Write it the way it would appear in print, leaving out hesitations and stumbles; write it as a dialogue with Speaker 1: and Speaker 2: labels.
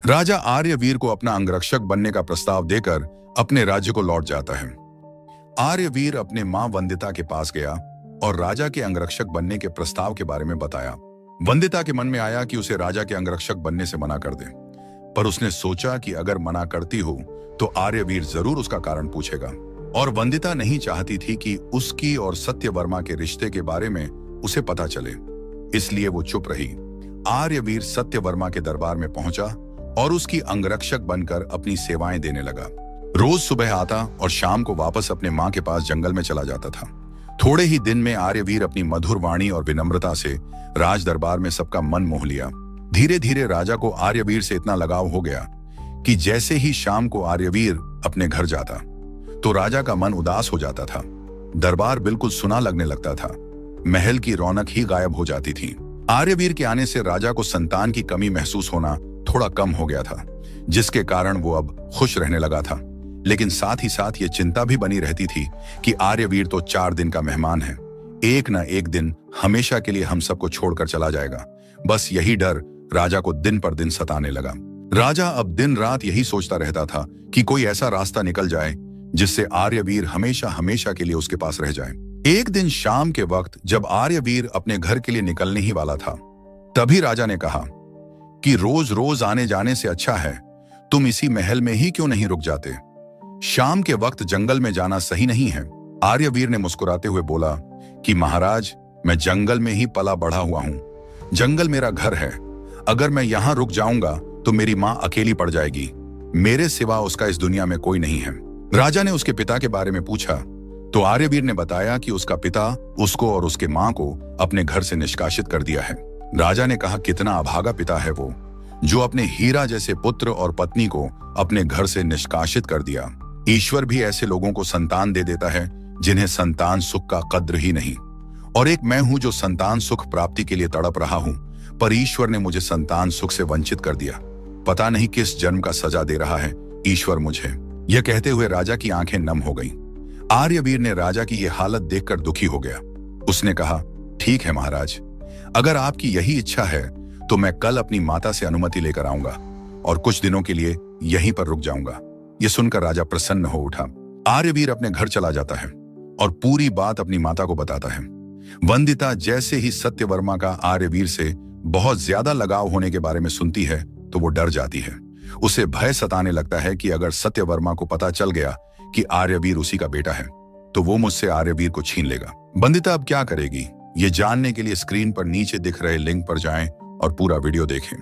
Speaker 1: राजा आर्यवीर को अपना अंगरक्षक बनने का प्रस्ताव देकर अपने राज्य को लौट जाता है। आर्यवीर अपने मां वंदिता के पास गया और राजा के अंगरक्षक बनने के प्रस्ताव के बारे में बताया। वंदिता के मन में आया कि उसे राजा के अंगरक्षक बनने से मना कर दे, पर उसने सोचा कि अगर मना करती हो तो आर्यवीर जरूर उसका कारण पूछेगा, और वंदिता नहीं चाहती थी कि उसकी और सत्यवर्मा के रिश्ते के बारे में उसे पता चले, इसलिए वो चुप रही। आर्यवीर सत्यवर्मा के दरबार में पहुंचा और उसकी अंगरक्षक बनकर अपनी सेवाएं देने लगा। रोज सुबह आता और शाम को वापस अपने मां के पास जंगल में चला जाता था। थोड़े ही दिन में आर्यवीर अपनी मधुर वाणी और विनम्रता से राज दरबार में सबका मन मोह लिया। धीरे धीरे राजा को आर्यवीर से इतना लगाव हो गया कि जैसे ही शाम को आर्यवीर अपने घर जाता तो राजा का मन उदास हो जाता था। दरबार बिल्कुल सुना लगने लगता था। महल की रौनक ही गायब हो जाती थी। आर्यवीर के आने से राजा को संतान की कमी महसूस होना थोड़ा कम हो गया था, जिसके कारण वो अब खुश रहने लगा था। लेकिन साथ ही साथ ये चिंता भी बनी रहती थी कि आर्यवीर तो 4 दिन का मेहमान है, एक न एक दिन हमेशा के लिए हम सबको छोड़कर चला जाएगा। बस यही डर राजा को दिन पर दिन सताने लगा। राजा अब दिन रात यही सोचता रहता था कि कोई ऐसा रास्ता निकल जाए जिससे आर्यवीर हमेशा हमेशा के लिए उसके पास रह जाए। एक दिन शाम के वक्त जब आर्यवीर अपने घर के लिए निकलने ही वाला था, तभी राजा ने कहा कि रोज रोज आने जाने से अच्छा है तुम इसी महल में ही क्यों नहीं रुक जाते। शाम के वक्त जंगल में जाना सही नहीं है। आर्यवीर ने मुस्कुराते हुए बोला कि महाराज, मैं जंगल में ही पला बढ़ा हुआ हूं। जंगल मेरा घर है। अगर मैं यहां रुक जाऊंगा तो मेरी मां अकेली पड़ जाएगी। मेरे सिवा उसका इस दुनिया में कोई नहीं है। राजा ने उसके पिता के बारे में पूछा तो आर्यवीर ने बताया कि उसका पिता उसको और उसके मां को अपने घर से निष्कासित कर दिया है। राजा ने कहा, कितना अभागा पिता है वो, जो अपने हीरा जैसे पुत्र और पत्नी को अपने घर से निष्कासित कर दिया। ईश्वर भी ऐसे लोगों को संतान दे देता है जिन्हें संतान सुख का कद्र ही नहीं। और एक मैं हूं जो संतान सुख प्राप्ति के लिए तड़प रहा हूं, पर ईश्वर ने मुझे संतान सुख से वंचित कर दिया। पता नहीं किस जन्म का सजा दे रहा है ईश्वर मुझे। यह कहते हुए राजा की आंखें नम हो गईं। आर्यवीर ने राजा की यह हालत देखकर दुखी हो गया। उसने कहा, ठीक है महाराज, अगर आपकी यही इच्छा है तो मैं कल अपनी माता से अनुमति लेकर आऊंगा और कुछ दिनों के लिए यहीं पर रुक जाऊंगा। यह सुनकर राजा प्रसन्न हो उठा। आर्यवीर अपने घर चला जाता है और पूरी बात अपनी माता को बताता है। वंदिता जैसे ही सत्यवर्मा का आर्यवीर से बहुत ज्यादा लगाव होने के बारे में सुनती है तो वो डर जाती है। उसे भय सताने लगता है कि अगर सत्यवर्मा को पता चल गया कि आर्यवीर उसी का बेटा है तो वो मुझसे आर्यवीर को छीन लेगा। वंदिता अब क्या करेगी, ये जानने के लिए स्क्रीन पर नीचे दिख रहे लिंक पर जाएं और पूरा वीडियो देखें।